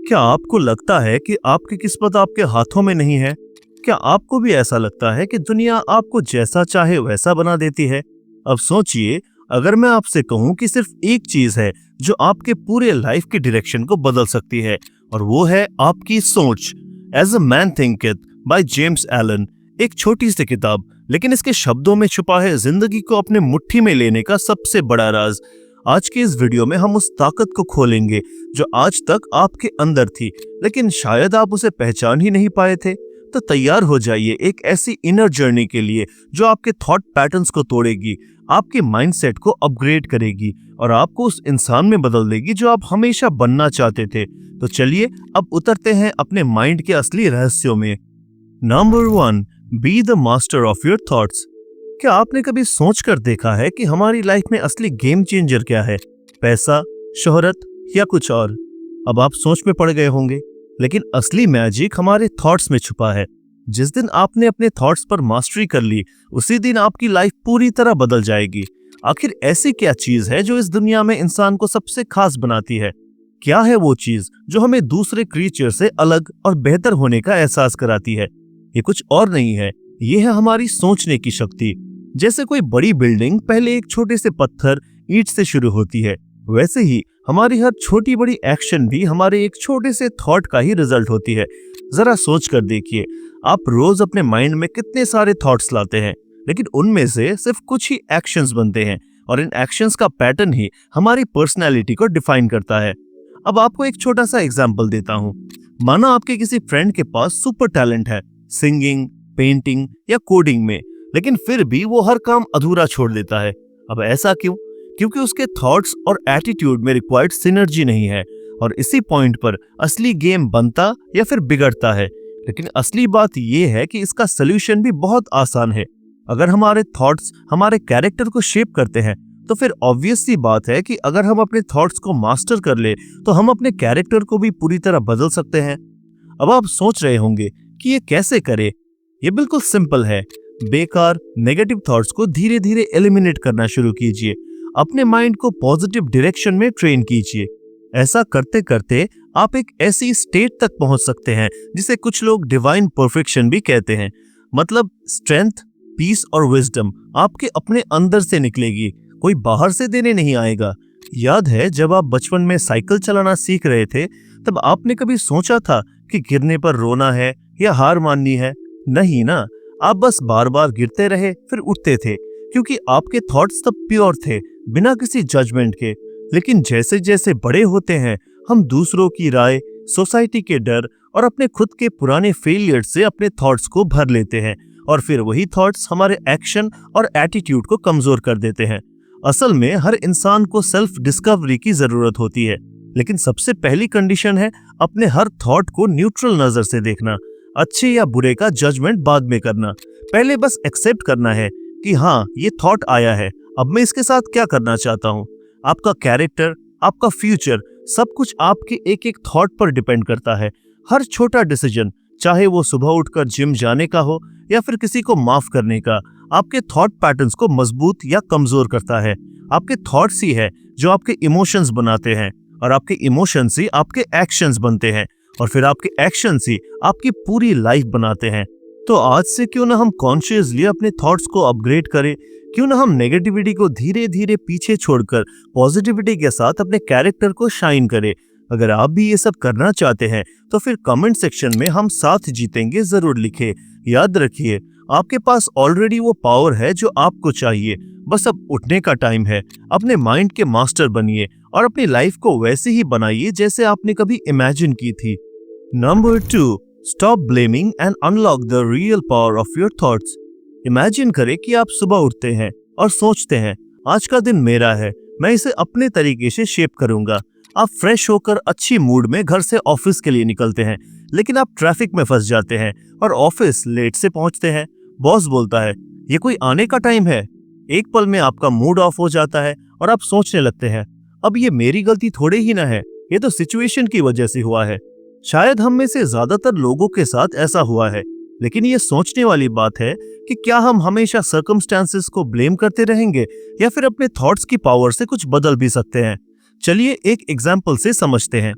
क्या आपको लगता है कि आपकी किस्मत आपके हाथों में नहीं है? क्या आपको भी ऐसा लगता है कि दुनिया आपको जैसा चाहे वैसा बना देती है? अब सोचिए, अगर मैं आपसे कहूं कि सिर्फ एक चीज है जो आपके पूरे लाइफ की डायरेक्शन को बदल सकती है, और वो है आपकी सोच। As a man thinketh by James Allen. एक छोटी सी किताब, लेकिन इसके शब्दों में छुपा है जिंदगी को अपने मुट्ठी में लेने का सबसे बड़ा राज। आज की इस वीडियो में हम उस ताकत को खोलेंगे जो आज तक आपके अंदर थी, लेकिन शायद आप उसे पहचान ही नहीं पाए थे। तो तैयार हो जाइए एक ऐसी इनर जर्नी के लिए जो आपके थॉट पैटर्न्स को तोड़ेगी, आपके माइंडसेट को अपग्रेड करेगी और आपको उस इंसान में बदल देगी जो आप हमेशा बनना चाहते थे। तो चलिए अब उतरते हैं अपने माइंड के असली रहस्यों में। Number 1, be the master of your thoughts. क्या आपने कभी सोच कर देखा है कि हमारी लाइफ में असली गेम चेंजर क्या है? पैसा, शोहरत या कुछ और? अब आप सोच में पड़ गए होंगे, लेकिन असली मैजिक हमारे थॉट्स में छुपा है। जिस दिन आपने अपने थॉट्स पर मास्टरी कर ली, उसी दिन आपकी लाइफ पूरी तरह बदल जाएगी। आखिर ऐसी क्या चीज है जो इस दुनिया में इंसान को सबसे खास बनाती है? क्या है वो चीज जो हमें दूसरे क्रिएचर से अलग और बेहतर होने का एहसास कराती है? ये कुछ और नहीं है, ये है हमारी सोचने की शक्ति। जैसे कोई बड़ी बिल्डिंग पहले एक छोटे से पत्थर, ईंट से शुरू होती है, वैसे ही हमारी हर छोटी बड़ी एक्शन भी हमारे एक छोटे से थॉट का ही रिजल्ट होती है। जरा सोच कर देखिए, आप रोज अपने माइंड में कितने सारे थॉट्स लाते हैं, लेकिन उनमें से सिर्फ कुछ ही एक्शंस बनते हैं, और इन एक्शंस का पैटर्न ही हमारी पर्सनैलिटी को डिफाइन करता है। अब आपको एक छोटा सा एग्जाम्पल देता हूँ। माना आपके किसी फ्रेंड के पास सुपर टैलेंट है, सिंगिंग, पेंटिंग या कोडिंग में, लेकिन फिर भी वो हर काम अधूरा छोड़ देता है। अब ऐसा क्यों? क्योंकि उसके थॉट्स और एटीट्यूड में रिक्वायर्ड सिनर्जी नहीं है, और इसी पॉइंट पर असली गेम बनता या फिर बिगड़ता है। लेकिन असली बात यह है कि इसका सोल्यूशन भी बहुत आसान है। अगर हमारे थॉट्स हमारे कैरेक्टर को शेप करते हैं, तो फिर ऑब्वियस सी बात है कि अगर हम अपने थॉट्स को मास्टर कर ले तो हम अपने कैरेक्टर को भी पूरी तरह बदल सकते हैं। अब आप सोच रहे होंगे कि ये कैसे करे? ये बिल्कुल सिंपल है। बेकार नेगेटिव थॉट्स को धीरे धीरे एलिमिनेट करना शुरू कीजिए। अपने माइंड को पॉजिटिव डायरेक्शन में ट्रेन कीजिए। ऐसा करते करते आप एक ऐसी स्टेट तक पहुंच सकते हैं जिसे कुछ लोग डिवाइन परफेक्शन भी कहते हैं। मतलब स्ट्रेंथ, पीस और विजडम आपके अपने अंदर से निकलेगी, कोई बाहर से देने नहीं आएगा। याद है जब आप बचपन में साइकिल चलाना सीख रहे थे, तब आपने कभी सोचा था कि गिरने पर रोना है या हार माननी है? नहीं ना, आप बस बार बार गिरते रहे फिर उठते थे, क्योंकि आपके थॉट्स तब प्योर थे, बिना किसी जजमेंट के। लेकिन जैसे जैसे बड़े होते हैं, हम दूसरों की राय, सोसाइटी के डर और अपने खुद के पुराने फेलियर से अपने थॉट्स को भर लेते हैं, और फिर वही थॉट्स हमारे एक्शन और एटीट्यूड को कमजोर कर देते हैं। असल में हर इंसान को सेल्फ डिस्कवरी की जरूरत होती है, लेकिन सबसे पहली कंडीशन है अपने हर थॉट को न्यूट्रल नजर से देखना। अच्छे या बुरे का जजमेंट बाद में करना, पहले बस एक्सेप्ट करना है कि हाँ, ये थॉट आया है, अब मैं इसके साथ क्या करना चाहता हूँ। आपका कैरेक्टर, आपका फ्यूचर, सब कुछ आपके एक एक थॉट पर डिपेंड करता है। हर छोटा डिसीजन, चाहे वो सुबह उठकर जिम जाने का हो या फिर किसी को माफ करने का, आपके थॉट पैटर्न्स को मजबूत या कमजोर करता है। आपके थॉट्स ही है जो आपके इमोशंस बनाते हैं, और आपके इमोशंस ही आपके एक्शंस बनते हैं, और फिर आपके एक्शंस ही आपकी पूरी लाइफ बनाते हैं। तो आज से क्यों ना हम कॉन्शियसली अपने थॉट्स को अपग्रेड करें? क्यों ना हम नेगेटिविटी को धीरे धीरे पीछे छोड़कर पॉजिटिविटी के साथ अपने कैरेक्टर को शाइन करें? अगर आप भी ये सब करना चाहते हैं तो फिर कमेंट सेक्शन में हम साथ जीतेंगे जरूर लिखें। याद रखिए, आपके पास ऑलरेडी वो पावर है जो आपको चाहिए, बस अब उठने का टाइम है। अपने माइंड के मास्टर बनिए और अपनी लाइफ को वैसे ही बनाइए जैसे आपने कभी इमेजिन की थी। Number 2, stop blaming and unlock the real power of your thoughts. Imagine करें कि आप सुबह उठते हैं और सोचते हैं, आज का दिन मेरा है, मैं इसे अपने तरीके से शेप करूंगा। आप फ्रेश होकर अच्छी मूड में घर से ऑफिस के लिए निकलते हैं, लेकिन आप ट्रैफिक में फंस जाते हैं और ऑफिस लेट से पहुंचते हैं। बॉस बोलता है, ये कोई आने का टाइम है? एक पल में आपका मूड ऑफ हो जाता है और आप सोचने लगते हैं, अब ये मेरी गलती थोड़े ही ना है, ये तो सिचुएशन की वजह से हुआ है। शायद हम में से ज्यादातर लोगों के साथ ऐसा हुआ है, लेकिन ये सोचने वाली बात है कि क्या हम हमेशा सर्कमस्टेंसेस को ब्लेम करते रहेंगे या फिर अपने थॉट्स की पावर से कुछ बदल भी सकते हैं। चलिए एक एग्जाम्पल से समझते हैं।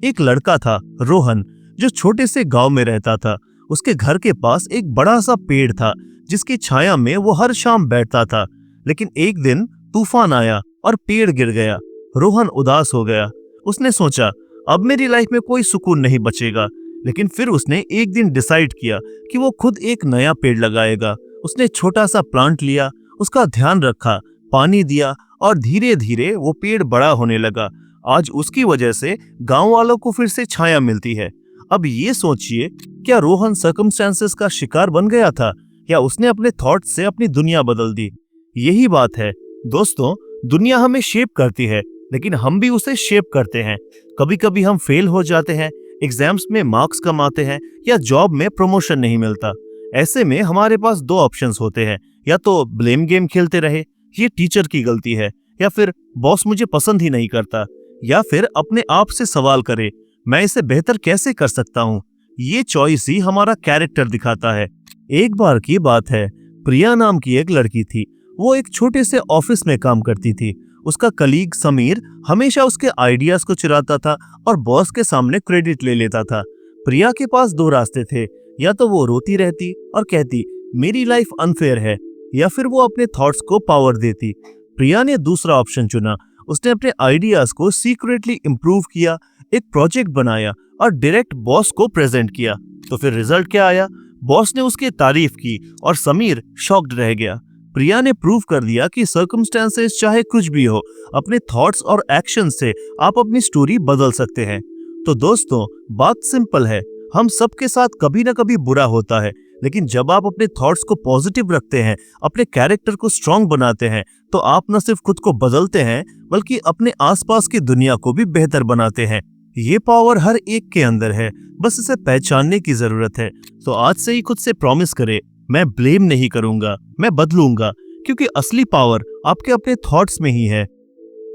एक लड़का था रोहन, जो छोटे से गांव में रहता था। उसके घर के पास एक बड़ा सा पेड़ था जिसकी छाया में वो हर शाम बैठता था। लेकिन एक दिन तूफान आया और पेड़ गिर गया। रोहन उदास हो गया। उसने सोचा, अब मेरी लाइफ में कोई सुकून नहीं बचेगा। लेकिन फिर उसने एक दिन डिसाइड किया कि वो खुद एक नया पेड़ लगाएगा। उसने छोटा सा प्लांट लिया, उसका ध्यान रखा, पानी दिया और धीरे धीरे वो पेड़ बड़ा होने लगा। आज उसकी वजह से गांव वालों को फिर से छाया मिलती है। अब ये सोचिए, क्या रोहन सर्कमस्टेंसेस का शिकार बन गया था या उसने अपने थॉट्स से अपनी दुनिया बदल दी? यही बात है दोस्तों, दुनिया हमें शेप करती है लेकिन हम भी उसे शेप करते हैं। कभी कभी हम फेल हो जाते हैं, एग्जाम्स में मार्क्स कम आते हैं या जॉब में प्रमोशन नहीं मिलता। ऐसे में हमारे पास दो ऑप्शंस होते हैं, या तो ब्लेम गेम खेलते रहे, ये टीचर की गलती है, या फिर बॉस मुझे पसंद ही नहीं करता, या फिर अपने आप से सवाल करे, मैं इसे बेहतर कैसे कर सकता हूँ। ये चॉइस ही हमारा कैरेक्टर दिखाता है। एक बार की बात है, प्रिया नाम की एक लड़की थी। वो एक छोटे से ऑफिस में काम करती थी। उसका कलीग समीर हमेशा उसके आइडियाज को चुराता था और बॉस के सामने क्रेडिट ले लेता था। प्रिया के पास दो रास्ते थे, या तो वो रोती रहती और कहती मेरी लाइफ अनफेयर है, या फिर वो अपने थॉट्स को पावर देती। प्रिया ने दूसरा ऑप्शन चुना। उसने अपने आइडियाज को सीक्रेटली इम्प्रूव किया, एक प्रोजेक्ट बनाया और डायरेक्ट बॉस को प्रेजेंट किया। तो फिर रिजल्ट क्या आया? बॉस ने उसकी तारीफ की और समीर शॉक्ड रह गया। प्रिया ने प्रूव कर दिया कि सर्कमस्टेंसेस चाहे कुछ भी हो, अपने थॉट्स और एक्शन से आप अपनी स्टोरी बदल सकते हैं। तो दोस्तों, बात सिंपल है, हम सबके साथ कभी ना कभी बुरा होता है, लेकिन जब आप अपने थॉट्स को पॉजिटिव रखते हैं, अपने कैरेक्टर को स्ट्रांग बनाते हैं, तो आप न सिर्फ खुद को बदलते हैं बल्कि अपने आसपास की दुनिया को भी बेहतर बनाते हैं। ये पावर हर एक के अंदर है, बस इसे पहचानने की जरूरत है। तो आज से ही खुद से प्रॉमिस करें, मैं ब्लेम नहीं करूंगा, मैं बदलूंगा, क्योंकि असली पावर आपके अपने थॉट्स में ही है।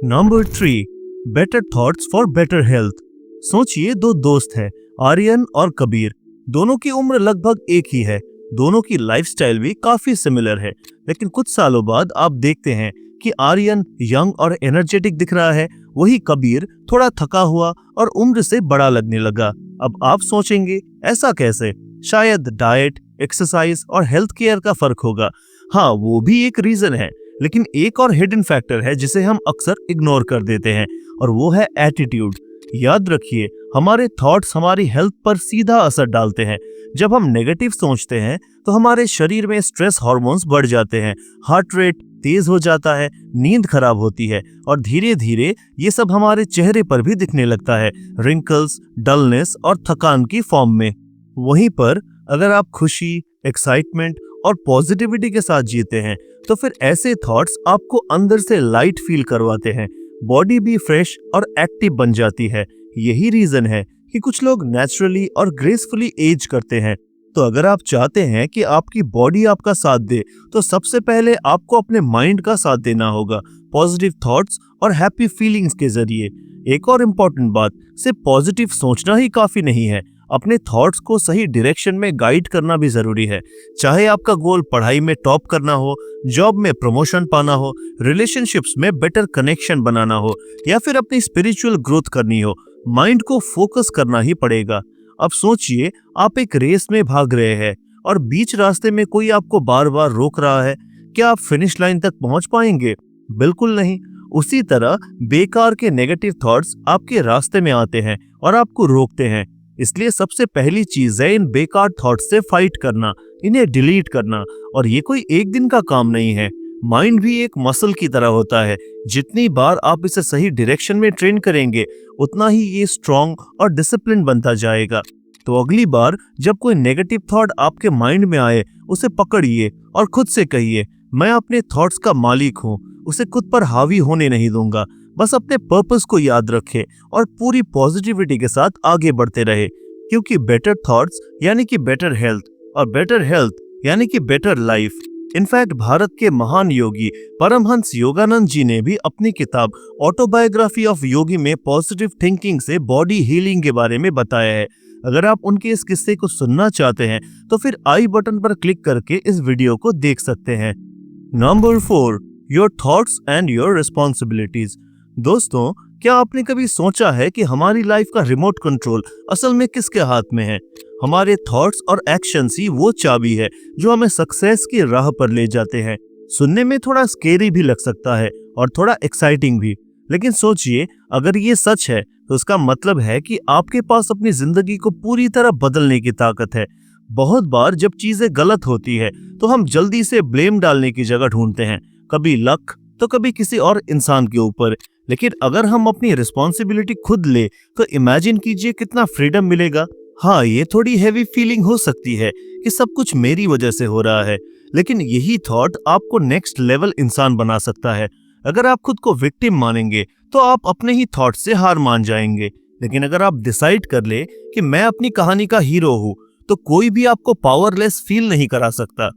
Number 3, better thoughts for better health. सोचिए, दो दोस्त हैं, आर्यन और कबीर। दोनों की उम्र लगभग एक ही है, दोनों की लाइफस्टाइल भी काफी सिमिलर है। लेकिन कुछ सालों बाद आप देखते हैं कि आर्यन यंग और एनर्जेटिक दिख रहा है, वही कबीर थोड़ा थका हुआ और उम्र से बड़ा लगने लगा। अब आप सोचेंगे, ऐसा कैसे? शायद डाइट, एक्सरसाइज और हेल्थ केयर का फर्क होगा। हाँ, वो भी एक रीजन है, लेकिन एक और हिडन फैक्टर है जिसे हम अक्सर इग्नोर कर देते हैं, और वो है एटीट्यूड। याद रखिए, हमारे थॉट्स हमारी हेल्थ पर सीधा असर डालते हैं। जब हम नेगेटिव सोचते हैं तो हमारे शरीर में स्ट्रेस हार्मोन्स बढ़ जाते हैं, हार्ट रेट तेज हो जाता है, नींद खराब होती है और धीरे धीरे ये सब हमारे चेहरे पर भी दिखने लगता है, रिंकल्स, डलनेस और थकान की फॉर्म में। वहीं पर अगर आप खुशी, एक्साइटमेंट और पॉजिटिविटी के साथ जीते हैं तो फिर ऐसे थॉट्स आपको अंदर से लाइट फील करवाते हैं, बॉडी भी फ्रेश और एक्टिव बन जाती है। यही रीजन है कि कुछ लोग नेचुरली और ग्रेसफुली एज करते हैं। तो अगर आप चाहते हैं कि आपकी बॉडी आपका साथ दे, तो सबसे पहले आपको अपने माइंड का साथ देना होगा, पॉजिटिव थॉट्स और हैप्पी फीलिंग्स के जरिए। एक और इम्पोर्टेंट बात, सिर्फ पॉजिटिव सोचना ही काफी नहीं है, अपने थॉट्स को सही डायरेक्शन में गाइड करना भी जरूरी है। चाहे आपका गोल पढ़ाई में टॉप करना हो, जॉब में प्रमोशन पाना हो, रिलेशनशिप्स में बेटर कनेक्शन बनाना हो, या फिर अपनी स्पिरिचुअल ग्रोथ करनी हो, माइंड को फोकस करना ही पड़ेगा। अब सोचिए, आप एक रेस में भाग रहे हैं और बीच रास्ते में कोई आपको बार बार रोक रहा है, क्या आप फिनिश लाइन तक पहुंच पाएंगे? बिल्कुल नहीं। उसी तरह बेकार के नेगेटिव थॉट्स आपके रास्ते में आते हैं और आपको रोकते हैं। इसलिए सबसे पहली चीज है इन बेकार थॉट्स से फाइट करना, इन्हें डिलीट करना। और ये कोई एक दिन का काम नहीं है। माइंड भी एक मसल की तरह होता है, जितनी बार आप इसे सही डायरेक्शन में ट्रेन करेंगे उतना ही ये स्ट्रांग और डिसिप्लिन बनता जाएगा। तो अगली बार जब कोई नेगेटिव थॉट आपके माइंड में आए, उसे पकड़िए और खुद से कहिए, मैं अपने थॉट्स का मालिक हूँ, उसे खुद पर हावी होने नहीं दूंगा। बस अपने पर्पस को याद रखें और पूरी पॉजिटिविटी के साथ आगे बढ़ते रहे, क्योंकि बेटर थॉट्स यानी कि बेटर हेल्थ, और बेटर हेल्थ यानी कि बेटर लाइफ। इनफैक्ट भारत के महान योगी परमहंस योगानंद जी ने भी अपनी किताब ऑटोबायोग्राफी ऑफ योगी में पॉजिटिव थिंकिंग से बॉडी हीलिंग के बारे में बताया है। अगर आप उनके इस किस्से को सुनना चाहते हैं तो फिर आई बटन पर क्लिक करके इस वीडियो को देख सकते हैं। Number 4, your thoughts and your responsibilities. दोस्तों, क्या आपने कभी सोचा है कि हमारी लाइफ का रिमोट कंट्रोल असल में किसके हाथ में है? हमारे थॉट्स और एक्शंस ही वो चाबी है जो हमें सक्सेस की राह पर ले जाते हैं। सुनने में थोड़ा स्केरी भी लग सकता है और थोड़ा एक्साइटिंग भी, लेकिन सोचिए, अगर ये सच है तो उसका मतलब है कि आपके पास अपनी जिंदगी को पूरी तरह बदलने की ताकत है। बहुत बार जब चीजें गलत होती है तो हम जल्दी से ब्लेम डालने की जगह ढूंढते हैं, कभी लक तो कभी किसी और इंसान के ऊपर। लेकिन अगर हम अपनी रिस्पॉन्सिबिलिटी खुद ले तो इमेजिन कीजिए कितना फ्रीडम मिलेगा। हाँ, ये थोड़ी हैवी फीलिंग हो सकती है कि सब कुछ मेरी वजह से हो रहा है, लेकिन यही थॉट आपको नेक्स्ट लेवल इंसान बना सकता है। अगर आप खुद को विक्टिम मानेंगे तो आप अपने ही थॉट से हार मान जाएंगे, लेकिन अगर आप डिसाइड कर ले कि मैं अपनी कहानी का हीरो हूँ तो कोई भी आपको पावरलेस फील नहीं करा सकता।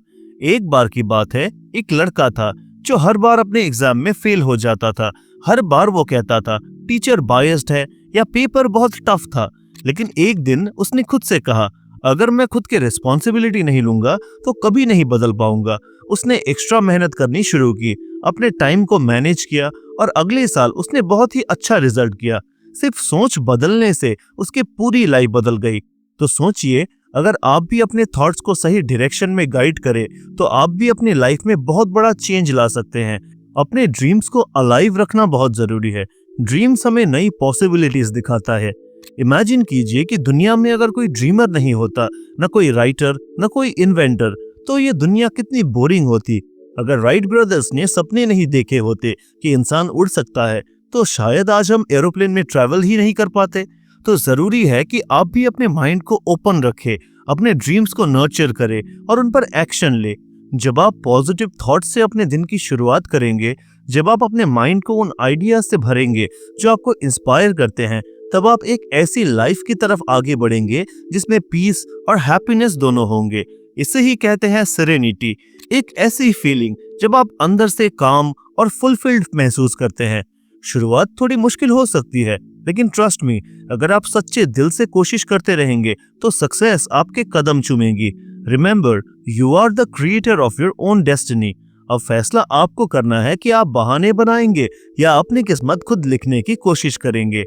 एक बार की बात है, एक लड़का था जो हर बार अपने एग्जाम में फेल हो जाता था। हर बार वो कहता था टीचर बायस्ड है या पेपर बहुत टफ था। लेकिन एक दिन उसने खुद से कहा, अगर मैं खुद की रिस्पॉन्सिबिलिटी नहीं लूंगा तो कभी नहीं बदल पाऊंगा। उसने एक्स्ट्रा मेहनत करनी शुरू की, अपने टाइम को मैनेज किया और अगले साल उसने बहुत ही अच्छा रिजल्ट किया। सिर्फ सोच बदलने से उसकी पूरी लाइफ बदल गई। तो सोचिए, अगर आप भी अपने थॉट्स को सही डायरेक्शन में गाइड करें तो आप भी अपनी लाइफ में बहुत बड़ा चेंज ला सकते हैं। अपने ड्रीम्स को अलाइव रखना बहुत जरूरी है। ड्रीम्स हमें नई पॉसिबिलिटीज दिखाता है। इमेजिन कीजिए कि दुनिया में अगर कोई ड्रीमर नहीं होता, न कोई राइटर, न कोई इन्वेंटर, तो ये दुनिया कितनी बोरिंग होती। अगर राइट ब्रदर्स ने सपने नहीं देखे होते कि इंसान उड़ सकता है तो शायद आज हम एरोप्लेन में ट्रैवल ही नहीं कर पाते। तो जरूरी है कि आप भी अपने माइंड को ओपन रखें, अपने ड्रीम्स को नर्चर करें और उन पर एक्शन ले। जब आप पॉजिटिव थॉट्स से अपने दिन की शुरुआत करेंगे, जब आप अपने माइंड को उन आइडियाज से भरेंगे जो आपको इंस्पायर करते हैं, तब आप एक ऐसी लाइफ की तरफ आगे बढ़ेंगे जिसमें पीस और हैप्पीनेस दोनों होंगे। इसे ही कहते हैं सेरेनिटी, एक ऐसी फीलिंग जब आप अंदर से काम और फुलफिल्ड महसूस करते हैं। शुरुआत थोड़ी मुश्किल हो सकती है, लेकिन ट्रस्ट मी, अगर आप सच्चे दिल से कोशिश करते रहेंगे तो सक्सेस आपके कदम चूमेगी। Remember, you are the creator of your own destiny. अब फैसला आपको करना है कि आप बहाने बनाएंगे या अपनी किस्मत खुद लिखने की कोशिश करेंगे।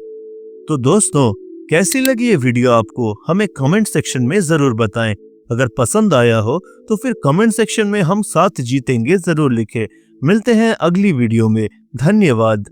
तो दोस्तों, कैसी लगी ये वीडियो आपको? हमें कमेंट सेक्शन में जरूर बताएं। अगर पसंद आया हो तो फिर कमेंट सेक्शन में हम साथ जीतेंगे जरूर लिखें। मिलते हैं अगली वीडियो में। धन्यवाद।